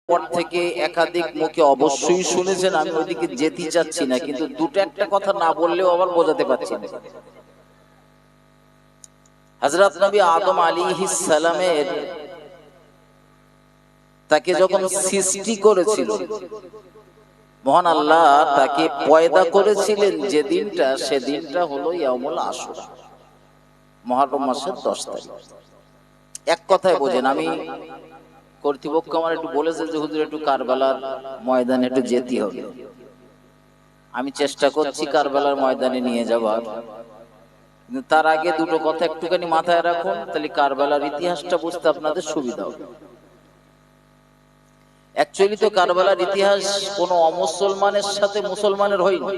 পর থেকে একাধিক মুখে অবশ্যই শুনেছেন, আমি ওইদিকে যেতে চাচ্ছি না, কিন্তু দুটো একটা কথা না বললেও আবার বোঝাতে পারছি না। হযরত নবী আদম আলাইহিস সালামের তাকে যখন সৃষ্টি করেছিল মহান আল্লাহ, তাকে পয়দা করেছিলেন যে দিনটা, সেদিনটা হলো ইয়াউমুল আশুরা, মুহররম মাসের 10 তারিখ। এক কথায় বোঝেন, আমি কর্তৃপক্ষ আমার একটু বলেছে যে হুজুর একটু কারবালার ময়দানে একটু যেতে হবে। আমি চেষ্টা করছি কারবালার ময়দানে নিয়ে যাবার, কিন্তু তার আগে দুটো কথা একটুখানি মাথায় রাখুন, তাহলে কারবালার ইতিহাসটা বুঝতে আপনাদের সুবিধা হবে। অ্যাকচুয়ালি তো কারবালার ইতিহাস কোনো অমুসলমানের সাথে মুসলমানের হয়নি।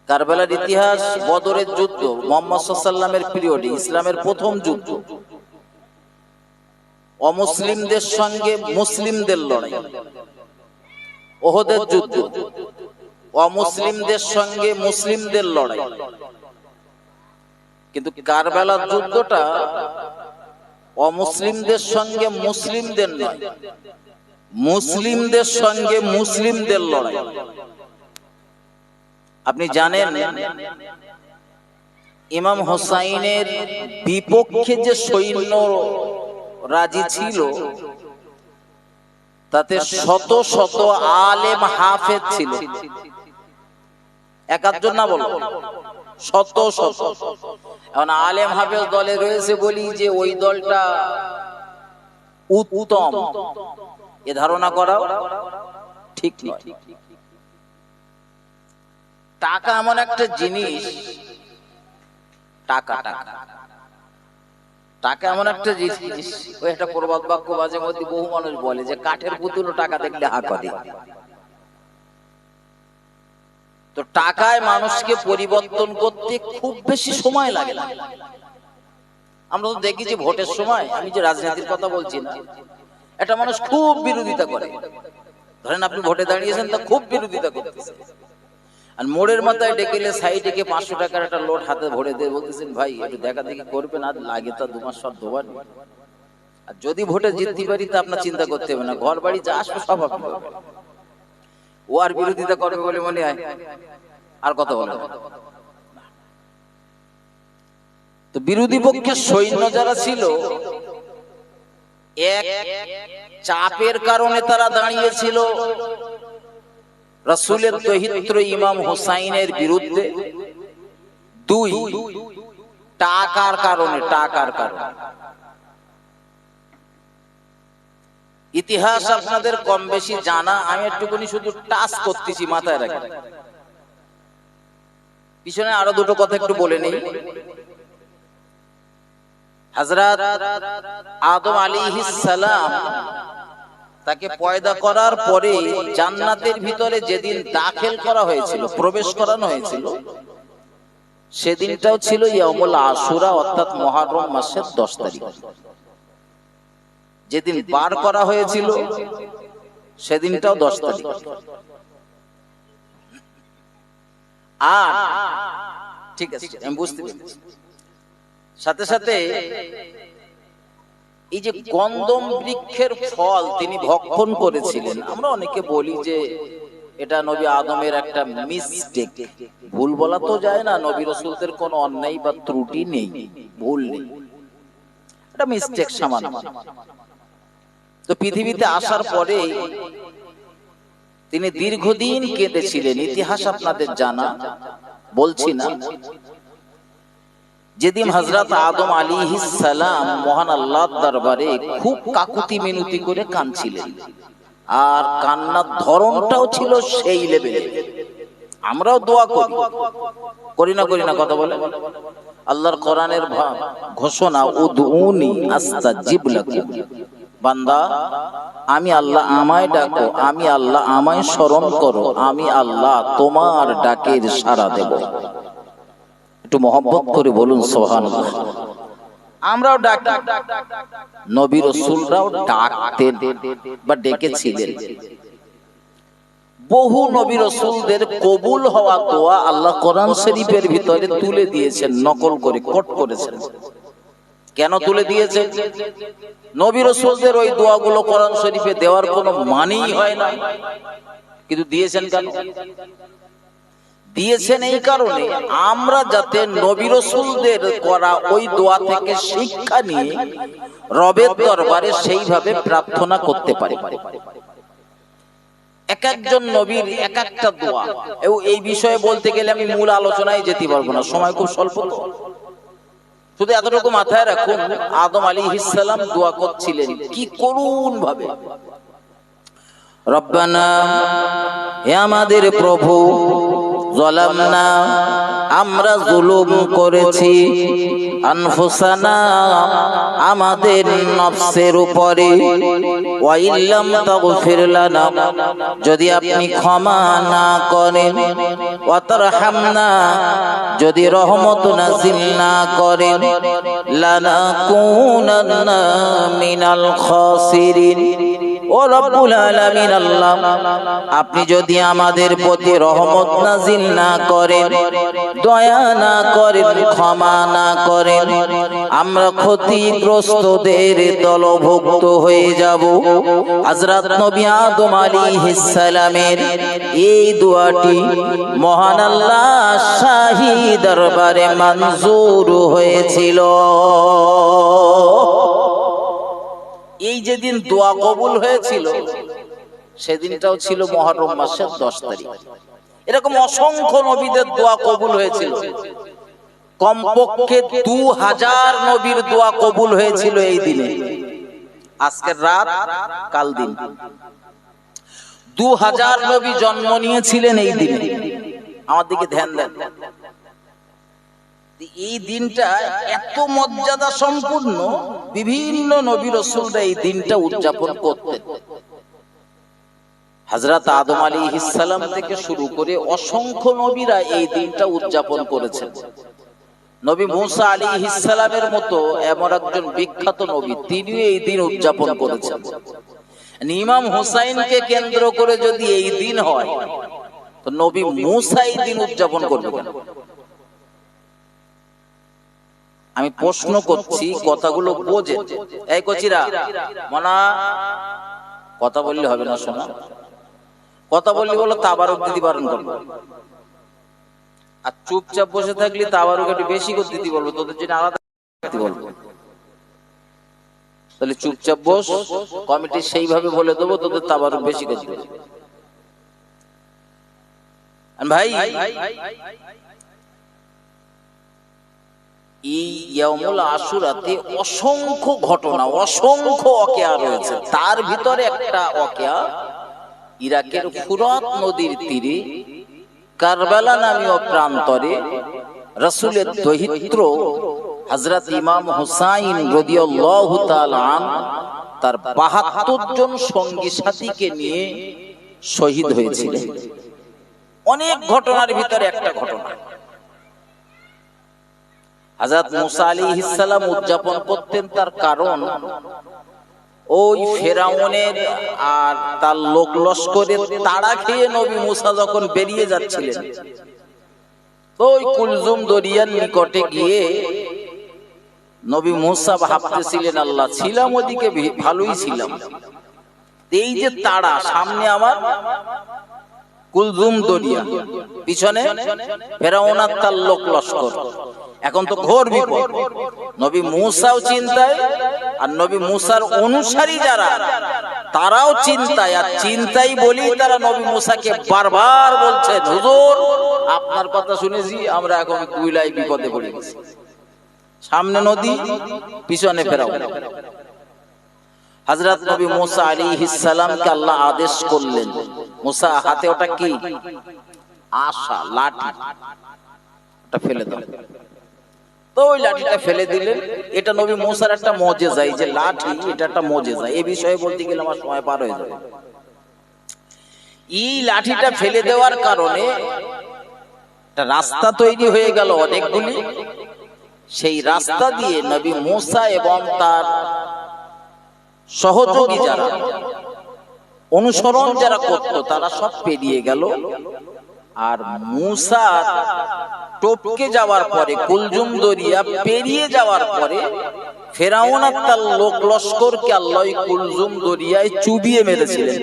কারবালার ইতিহাস বদরের যুদ্ধ, মুহাম্মদ সাল্লাল্লাহু আলাইহি ওয়াসাল্লামের পিরিয়ডে, ইসলামের প্রথম যুদ্ধ, অমুসলিমদের সঙ্গে মুসলিমদের লড়াই। ওহদের যুদ্ধ, অমুসলিমদের সঙ্গে মুসলিমদের লড়াই। কিন্তু কারবালার যুদ্ধটা অমুসলিমদের সঙ্গে মুসলিমদের নয়, মুসলিমদের সঙ্গে মুসলিমদের লড়াই। আপনি জানেন ইমাম হোসাইনের বিপক্ষে যে সৈন্য রাজি ছিল, তাতে শত শত আলেম হাফেজ ছিল। একাধজন না বলো, শত শত। এখন আলেম হাফেজ দলে রয়েছে বলি যে ওই দলটা উত্তম, এ ধারণা করাও ঠিক নয়। টাকা এমন একটা জিনিস, টাকা টাকা টাকা এমন একটা জিনিস, ওই একটা প্রবাদ বাক্য মাঝে মধ্যে বহু মানুষ বলে যে কাঠের পুতুল টাকা দেখলে হা করে। তো টাকায় মানুষকে পরিবর্তন করতে খুব বেশি সময় লাগে না। আমরা তো দেখি যে ভোটের সময়, আমি যে রাজনীতির কথা বলছি না, একটা মানুষ খুব বিরোধিতা করে। ধরেন আপনি ভোটে দাঁড়িয়েছেন, তা খুব বিরোধিতা করতেছে, আর মোড়ের মাথায় ডেকেলে সাইডে 500 টাকার একটা লোট হাতে ভরে দিয়ে বলতেছেন ভাই একটু দেখা দেখি করবেন, আর লাগে তা 2 মাস সব ধোবার। আর যদি ভোটে জিততে পারি তা আপনার চিন্তা করতে হবে না, ঘর বাড়ি যা আসবে সব আপনি পাবেন। ও আর বিরোধিতা করবে বলে মনে হয়? আর কথা বলে তো বিরোধী পক্ষের সৈন্য যারা ছিল, এক চাপের কারণে তারা দাঁড়িয়েছিল রাসূলের দহিত্র ইমাম হোসাইনের বিরুদ্ধে, 2 টাকার কারণে। টাকার কারণে ইতিহাস আপনাদের কম বেশি জানা, আমি একটুখানি শুধু টাচ করতেছি, মাথায় রাখেন। পিছনে আরো দুটো কথা একটু বলে নেই। হযরত আদম আলাইহিস সালাম তাকে পয়দা করার পরে জান্নাতের ভিতরে যেদিন দাখিল করা হয়েছিল, প্রবেশ করানো হয়েছিল, সেদিনটাও ছিল ইয়াউমুল আশুরা, অর্থাৎ মুহররম মাসের 10 তারিখ। যেদিন বার করা হয়েছিল সেদিনটাও 10 তারিখ। আর ঠিক আছে, আমি বুঝতে পেরেছি। সাথে সাথে এই যে গন্ধম বৃক্ষের ফল তিনি ভক্ষণ করেছিলেন, আমরা অনেকে বলি যে এটা নবী আদমের একটা মিস্টেক। ভুল বলা তো যায় না, নবী রাসূলদের কোনো অন্যায় বা ত্রুটি নেই, ভুল নেই, এটা মিস্টেক সামান্য। তো পৃথিবীতে আসার পরে তিনি দীর্ঘদিন কেঁদেছিলেন, ইতিহাস আপনাদের জানা, বলছি না। যেদিন হযরত আদম আলাইহিস সালাম মহান আল্লাহর দরবারে খুব কাকুতি মিনতি করে কাঁদছিলেন, আর কান্নার ধরনটাও ছিল সেই লেভেলে। আমরাও দোয়া করি না কথা বলে? আল্লাহর কোরআনের ঘোষণা, উদউনি আস্তাজিব লাকুম, বান্দা আমি আল্লাহ আমায় ডাকো, আমি আল্লাহ আমায় স্মরণ করো, আমি আল্লাহ তোমার ডাকের সাড়া দেব। একটু মহব্বত করে বলুন সুবহানাল্লাহ। আমরাও ডাকি, নবী রাসূলরাও ডাকতেন বা ডেকেছিলেন। বহু নবী রাসূলদের কবুল হওয়া দোয়া আল্লাহ কোরআন শরীফের ভিতরে তুলে দিয়েছেন, নকল করে কোট করেছেন। কেন তুলে দিয়েছেন? নবী রাসূলদের ওই দোয়াগুলো কোরআন শরীফে দেওয়ার কোনো মানেই হয় না, কিন্তু দিয়েছেন কেন? দিয়েছেন এই কারণে আমরা যাতে নবী রাসূলদের করা ওই দোয়া থেকে শিক্ষা নিয়ে রবের দরবারে সেইভাবে প্রার্থনা করতে পারি। এক একজন নবীর এক একটা দোয়া, এই বিষয়ে বলতে গেলে আমি মূল আলোচনায় যেতে পারবো না, সময় খুব স্বল্প। শুধু এতটুকু মাথায় রাখুন, আদম আলাইহিস সালাম দোয়া করছিলেন কি করুণ ভাবে, রব্বানা, হে আমাদের প্রভু, যালামনা, আমরা জুলুম করেছি, আনফুসানা, আমাদের নফসের উপরে, ওয়া ইল্লাম তাগফির লানা, যদি আপনি ক্ষমা না করেন, ওয়া তারহামনা, যদি রহমত নাযিল না করেন, লানাকুনান্না মিনাল খাসিরিন। ও রব্বুল আলামিন আল্লাহ, আপনি যদি আমাদের প্রতি রহমত নাযিল না করেন, দয়া না করেন, ক্ষমা না করেন, আমরা ক্ষতিগ্রস্তদের দলভুক্ত হয়ে যাব। হযরত নবী আদম আলাইহিস সালামের এই দোয়াটি মহান আল্লাহ শাহী দরবারে মঞ্জুর হয়েছিল। এই যেদিন দোয়া কবুল হয়েছিল সেদিনটাও ছিল মুহররম মাসের 10 তারিখ। এরকম অসংখ্য নবীদের দোয়া কবুল হয়েছিল, কমপক্ষে 2000 নবীর দোয়া কবুল হয়েছিল এই দিনে। আজকের রাত কাল দিন 2000 নবী জন্ম নিয়েছিলেন এই দিনে। আমার দিকে ধ্যান দেন, এই দিনটা এত মর্যাদা সম্পূর্ণ, বিভিন্ন নবী রাসূলরা এই দিনটা উদযাপন করতেন। হযরত আদম আলাইহিস সালাম থেকে শুরু করে অসংখ্য নবীরা এই দিনটা উদযাপন করেছেন। নবী মুসা আলাইহিস সালামের মতো এমন একজন বিখ্যাত নবী, তিনিও এই দিন উদযাপন করেছেন। ইমাম হুসাইনকে কেন্দ্র করে যদি এই দিন হয়, তো নবী মুসা এই দিন উদযাপন করবে কেন? আমি প্রশ্ন করছি, কথাগুলো বোঝে। এই কচিরা মনা, কথা বললে হবে না, শোনা, কথা বললে বলো তাবারুক দিতে বারণ করবো, আর চুপচাপ বসে থাকলে তাবারুক একটু বেশি করে দিতে বলবো, তোদের জন্য আলাদা দিতে বলবো। তাহলে চুপচাপ বস, কমিটি সেইভাবে বলে দেবো তোদের তাবারুক বেশি করে দিবে। ভাই, এই ইয়াউমুল আশুরাতে অসংখ্য ঘটনা, অসংখ্য ওয়াকিয়া রয়েছে। তার ভিতরে একটা ওয়াকিয়া, ইরাকের ফুরাত নদীর তীরে কারবালা নামীয় প্রান্তরে রাসূলের দৌহিত্র হযরত ইমাম হুসাইন রাদিয়াল্লাহু তাআলা আনহু তার ৭২ জন সঙ্গী সাথীকে নিয়ে শহীদ হয়েছিলেন। অনেক ঘটনার ভিতরে একটা ঘটনা, হযরত মুসা আলাইহিস সালাম উদযাপন করতেন, তার কারণ ওই ফেরাউনের আর তার লোক লস্করের তাড়া খেয়ে নবী মুসা যখন বেরিয়ে যাচ্ছিলেন, তো ওই কুলজুম দরিয়ার নিকটে গিয়ে নবী মুসা ভাবতেছিলেন, আল্লাহ, ছিলাম ওদিকে ভালোই ছিলাম, এই যে তাড়া, সামনে আমার কুলজুম দরিয়া, পিছনে ফেরাউন আর তার লোক লস্কর, এখন তো ঘোর বিপদ। নবী মুসাও চিন্তায়, আর নবী মুসার অনুসারী যারা তারাও চিন্তায়, আর চিন্তাই বলি তারা নবী মুসাকে বারবার বলছে, হুজুর আপনার কথা শুনেছি, আমরা এখন কুইলাই বিপদে পড়ে গেছি, সামনে নদী, পিছনে ফেরাউন। হযরত নবী মুসা আলাইহিস সালামকে আল্লাহ আদেশ করলেন, মুসা হাতে ওটা কি, আশা, লাঠি, ওটা ফেলে দাও। তো ওই লাঠিটা ফেলে দিলেন। এটা নবী মুসার একটা মুজিজা, এই যে লাঠি, এটা একটা মুজিজা। এই বিষয়ে বলতে গেলে আমার সময় পার হয়ে যাবে। এই লাঠিটা ফেলে দেওয়ার কারণে একটা রাস্তা তৈরি হয়ে গেল অনেকগুলি। সেই রাস্তা দিয়ে নবী মুসা এবং তার সহযোগী যারা অনুসরণ যারা করত, তারা সব পেরিয়ে গেল। আর মুসা টপকে যাওয়ার পরে, কুলজুম দরিয়া পেরিয়ে যাওয়ার পরে ফেরাউন আর তার লোক লস্করকে আল্লাহ কুলজুম দরিয়ায় চুবিয়ে মেরেছিলেন।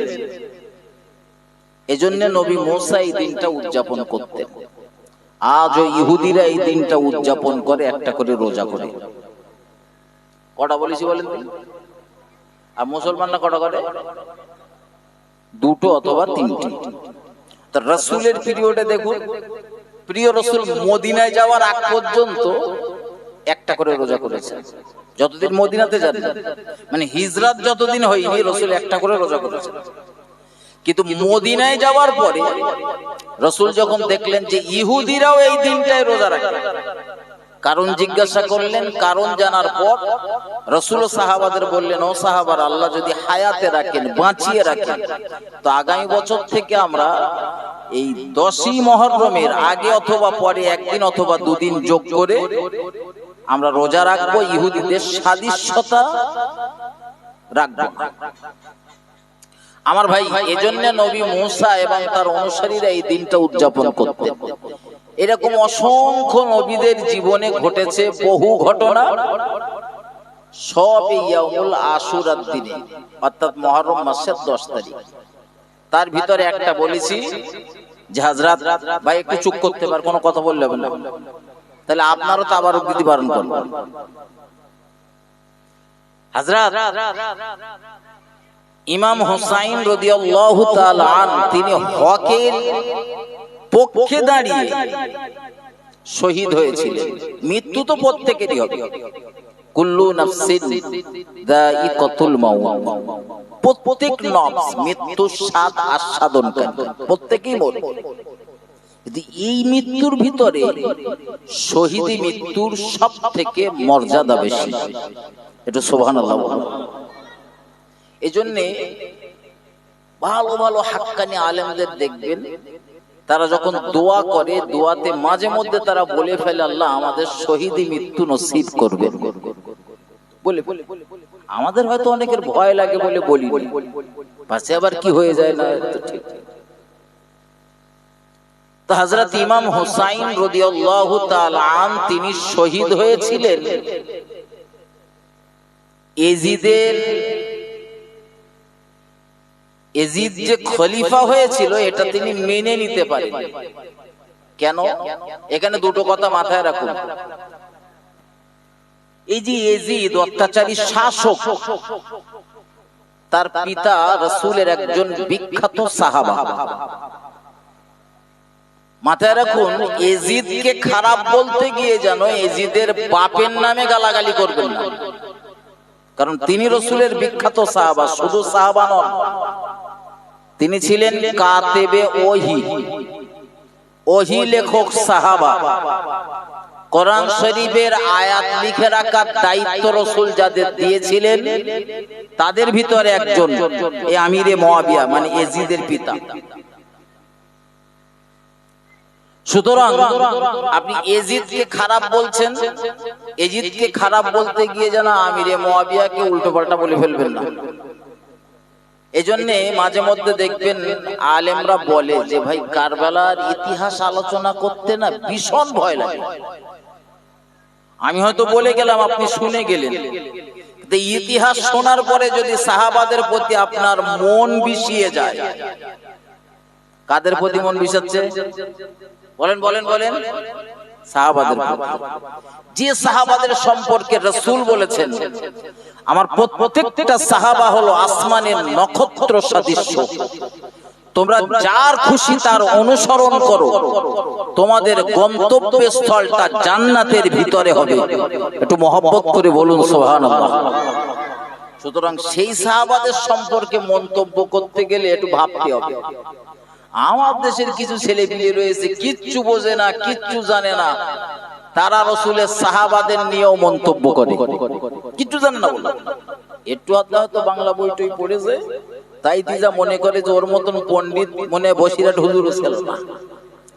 এজন্য নবী মুসা এই দিনটা উদযাপন করতেন। আজও ইহুদিরা এই দিনটা উদযাপন করে, একটা করে রোজা করে। কটা বলেছি বলেন? আর মুসলমানরা কটা করে? দুটো অথবা তিনটি। রাসূলের পিরিয়ডে দেখুন, প্রিয় রাসূল মদিনায় যাওয়ার আগ পর্যন্ত একটা করে রোজা করেছে। যতদিন মদিনাতে যান, মানে হিজরত যতদিন হয়নি, রাসূল একটা করে রোজা করেছে। কিন্তু মদিনায় যাওয়ার পরে রাসূল যখন দেখলেন যে ইহুদিরাও এই দিনটায় রোজা রাখে, কারণ জিজ্ঞাসা করলেন, কারণ জানার পর রাসূল সাহাবাদের বললেন, ও সাহাবারা, আল্লাহ যদি হায়াতে রাখেন, বাঁচিয়ে রাখেন, তো আগামী বছর থেকে আমরা এই 10ই মুহররমের আগে অথবা পরে একদিন অথবা দুদিন যোগ করে আমরা রোজা রাখবো, ইহুদিদের সাদৃশ্যতা রাখবো। আমার ভাই, এজন্য নবী মুসা এবং তার অনুসারীরা এই দিনটা উদযাপন করতেন। এরকম অসংখ্য নবীদের জীবনে ঘটেছে বহু ঘটনা, সব এই ইয়াউমুল আশুরার দিনে, অর্থাৎ মুহররম মাসের 10 তারিখ। তার ভিতরে একটা বলেছি যে হযরত ভাই একটু চুপ করতে পার, কোনো কথা বললে হবে না, তাহলে আপনারও তো আবার দিতে বারণ করবেন। হযরত ইমাম হুসাইন রাদিয়াল্লাহু তাআলা আন, তিনি হকের পক্ষে দাঁড়িয়ে শহীদ হয়েছিলেন। মৃত্যু তো প্রত্যেকেরই হবে, কুল্লু নাফসিন যায়িকাতুল মাউত, প্রত্যেক নফস মৃত্যুর স্বাদ আস্বাদনকারী, প্রত্যেকেই মরবে। কিন্তু এই মৃত্যুর ভিতরে শহীদি মৃত্যুর সব থেকে মর্যাদা বেশি। এটা সুবহানাল্লাহ। এজন্যে ভালো ভালো হাক্কানি আলেমদের দেখবেন, তারা যখন দোয়া করে, দোয়াতে মাঝে মধ্যে তারা বলে ফেলে, আল্লাহ আমাদের শহীদি মৃত্যু নসিব করবেন বলে। আমাদের হয়তো অনেকের ভয় লাগে বলে বলি, পাশে আবার কি হয়ে যায় না, তো ঠিক। তো হযরত ইমাম হুসাইন রাদিয়াল্লাহু তাআলা আন, তিনি শহীদ হয়েছিলেন এজিদ যে খলিফা হয়েছিল এটা তিনি মেনে নিতে পারেন। কেন? এখানে দুটো কথা মাথায় রাখুন। এই যে এজিদ অত্যাচারী শাসক, তার পিতা রাসূলের একজন বিখ্যাত সাহাবা। মাথায় রাখুন, এজিদকে খারাপ বলতে গিয়ে যেন এজিদের বাপের নামে গালাগালি করবেন না, কারণ তিনি রাসূলের বিখ্যাত সাহাবা। শুধু সাহাবা নন, তিনি ছিলেন কাতেবে ওহী, ওহী লেখক সাহাবা। কোরআন শরীফের আয়াত লিখে রাখার দায়িত্ব রাসূল যাদের দিয়েছিলেন, তাদের ভিতরে একজন এই আমিরে মুয়াবিয়া, মানে এজিদের পিতা। সুতরাং আপনি এজিদকে খারাপ বলছেন, এজিদকে খারাপ বলতে গিয়ে যেন আমিরে মুয়াবিয়াকে উল্টো পাল্টা বলে ফেলবেন না। এজন্য মাঝে মধ্যে দেখবেন আলেমরা বলে যে ভাই কারবালার ইতিহাস আলোচনা করতে না ভীষণ ভয় লাগে। আমি হয়তো বলে গেলাম, আপনি শুনে গেলেন, ইতিহাস শোনার পরে যদি সাহাবাদের প্রতি আপনার মন বিষিয়ে যায়, কাদের প্রতি মন বিষাচ্ছে? বলেন বলেন বলেন। সাহাবাদের প্রতি। যে সাহাবাদের সম্পর্কে রাসূল বলেছেন, আমার প্রত্যেকটা সাহাবা হলো আসমানের নক্ষত্র সদৃশ্য, তোমরা যার খুশি তার অনুসরণ করো, তোমাদের গন্তব্যস্থলটা জান্নাতের ভিতরে হবে। একটু মহব্বত করে বলুন সুবহানাল্লাহ। সুতরাং সেই সাহাবাদের সম্পর্কে মন্তব্য করতে গেলে একটু ভাবতে হবে। আমার দেশের কিছু ছেলে পিলে রয়েছে, কিচ্ছু বোঝে না, কিচ্ছু জানে না, তারা রাসূলের সাহাবাদের নিয়েও মন্তব্য করে, কিচ্ছু জানে না বলে। একটু আধা হয়তো বাংলা বইটই পড়েছে, তাই দিজা মনে করে যে ওর মতন পণ্ডিত মনে বসিরহাট হুজুর ছিল না,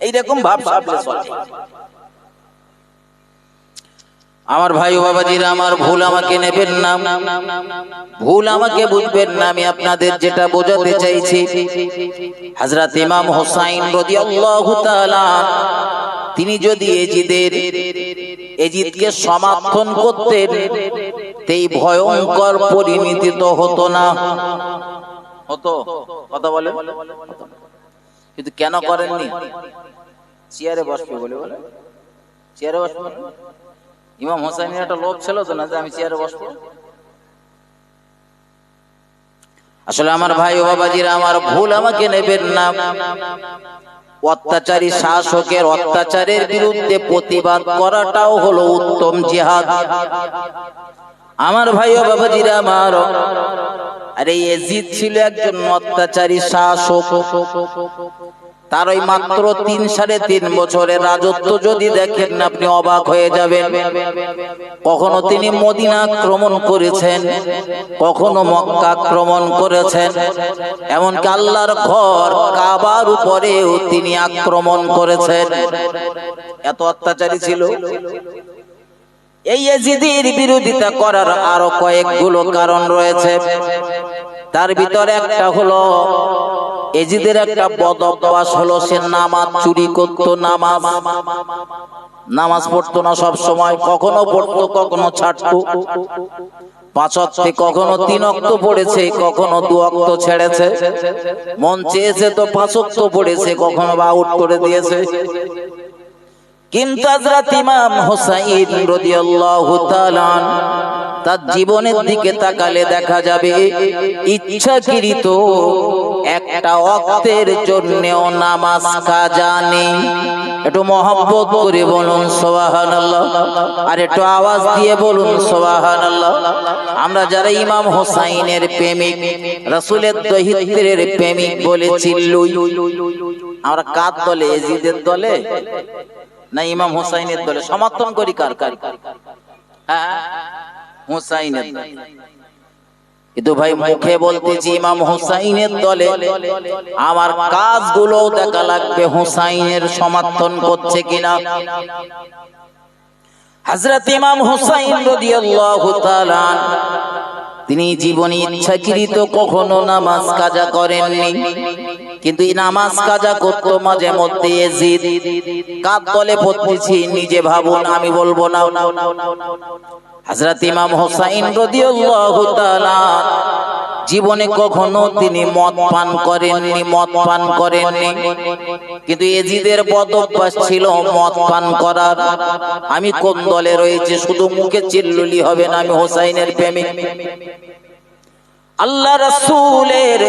এইরকম ভাব ভাবলে চলে। আমার ভাই ও বাবাজিরা, আমার ভুল আমাকে নেবেন না, ভুল আমাকে বুঝবেন না। আমি আপনাদের যেটা বোঝাতে চাইছি, হযরত ইমাম হুসাইন রাদিয়াল্লাহু তাআলা তিনি যদি এজিদকে সমর্থন করতেন, এই ভয়ঙ্কর পরিণতি তো হতো না। হতো? কথা বলে। কিন্তু কেন করেননি? চেয়ারে বসবে বলে বলে চেয়ারে বসবে। ইমাম হুসাইনের একটা লোভ ছিল তো না যে আমি চেয়ারে বসবো। আসলে আমার ভাই ও বাবাজিরা, আমার ভুল আমাকে নেবেন না। অত্যাচারী শাসকের অত্যাচারের বিরুদ্ধে প্রতিবাদ করাটাও হলো উত্তম জিহাদ। আমার ভাই ও বাবাজিরা আমার, আরে ইয়াজিদ ছিল একজন অত্যাচারী শাসক। তার ওই মাত্র 3-3.5 বছরের রাজত্ব যদি দেখেন আপনি অবাক হয়ে যাবেন। কখনো তিনি মদিনা আক্রমণ করেছেন, কখনো মক্কা আক্রমণ করেছেন, এমনকি আল্লাহর ঘর কাবার উপরেও তিনি আক্রমণ করেছেন। এত অত্যাচারী ছিল। এই ইয়াজিদের বিরোধিতা করার আরো কয়েকগুলো কারণ রয়েছে। তার ভিতরে একটা হলো, ইয়াজিদের একটা বদ অভ্যাস হলো, সে নামাজ চুরি করত। নামাজ পড়তো না সব সময়, কখনো পড়তো কখনো ছাড়তো। 5 ওয়াক্তে কখনো 3 ওয়াক্ত পড়েছে, কখনো 2 ওয়াক্ত ছেড়েছে। মন চেয়েছে তো 5 ওয়াক্ত পড়েছে, কখনো বা আউট করে দিয়েছে। কিন্তু হযরত ইমাম হুসাইন রাদিয়াল্লাহু তাআলা তার জীবনের দিকে তাকালে দেখা যাবে ইচ্ছাকৃত একটা ওয়াক্তের জন্যও নামাজ কাজা নেই। একটু মহব্বত করে বলুন সুবহানাল্লাহ, আর একটু আওয়াজ দিয়ে বলুন সুবহানাল্লাহ। আমরা যারা ইমাম হুসাইনের প্রেমিক, রাসূলের দহিত্রের প্রেমিক বলে চিল্লুই, আমরা কার দলে? ইয়াজিদের দলে না ইমাম হুসাইনের দলে? সমর্থন করি কার? হ্যাঁ, হুসাইনের। কিন্তু ভাই মুখে বলতেছি ইমাম হুসাইনের দলে, আমার কাজগুলো দেখা লাগবে হুসাইনের সমর্থন করছে কিনা। হযরত ইমাম হুসাইন রাদিয়াল্লাহু তাআলা তিনি জীবনে ইচ্ছাকৃত কখনো নামাজ কাজা করেননি, কিন্তু এই নামাজ কাজা করত মাঝে মধ্যে ইয়াজিদ। কার দলে পড়তেছি নিজে ভাবুন, আমি বলবো না। হযরত ইমাম হুসাইন রাদিয়াল্লাহু তাআলা জীবনে কখনো তিনি মদ পান করেননি, কিন্তু ইয়াজিদের বদ অভ্যাস ছিল মদ পান করার। আমি কোন দলে রয়েছে শুধু মুখে চিল্লুলি হবে না, আমি হুসাইনের প্রেমিক। আল্লাহ রাসূলের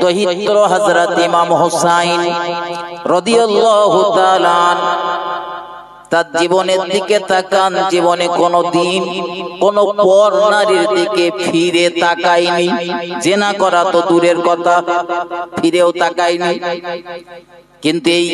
দহিত্র হযরত ইমাম হুসাইন রাদিয়াল্লাহু তাআলা তার জীবনের দিকে তাকান, জীবনে কোনদিন কোন পর নারীর দিকে ফিরে তাকায়নি। জিনা করা তো দূরের কথা, ফিরেও তাকায়নি। কিন্তু এই